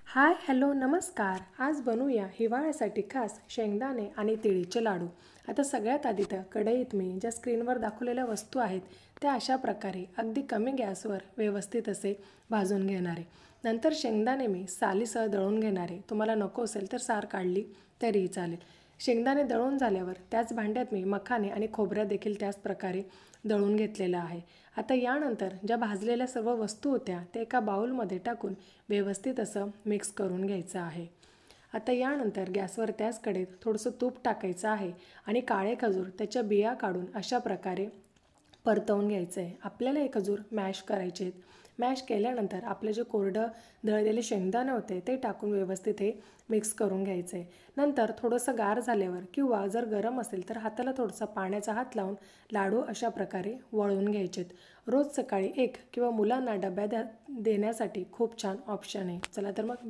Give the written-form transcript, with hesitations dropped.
Hi hello नमस्कार. आज बनवूया हिवाळ्यासाठी खास शेंगदाणे आणि तिळीचे लाडू. आता सगळ्यात आधी तर कढईत मी ज्या स्क्रीनवर दाखवलेल्या वस्तू आहेत त्या अशा प्रकारे अगदी कमी गॅसवर व्यवस्थित असे भाजून घेणारे. नंतर शेंगदाणे मी सालीसह दळून घेणारे. तुम्हाला नको असेल तर सार काढली तरीही चालेल. शेंगदाणे दळून झाल्यावर त्याच भांड्यात मी मखाने आणि खोबऱ्या देखील त्याच प्रकारे दळून घेतलेलं आहे. आता यानंतर ज्या भाजलेल्या सर्व वस्तू होत्या त्या एका बाउलमध्ये टाकून व्यवस्थित असं मिक्स करून घ्यायचं आहे. आता यानंतर गॅसवर त्याच कढईत थोडंसं तूप टाकायचं आहे आणि काळे खजूर त्याच्या बिया काढून अशा प्रकारे परतवून घ्यायचं आहे. आपल्याला हे खजूर मॅश करायचे आहेत. मॅश केल्यानंतर आपले जे कोरडं दळलेले शेंगदाणे होते ते टाकून व्यवस्थित हे मिक्स करून घ्यायचं आहे. नंतर थोडंसं गार झाल्यावर किंवा जर गरम असेल तर हाताला थोडासा पाण्याचा हात लावून लाडू अशा प्रकारे वळून घ्यायचे आहेत. रोज सकाळी एक किंवा मुलांना डब्यात देण्यासाठी खूप छान ऑप्शन आहे. चला तर मग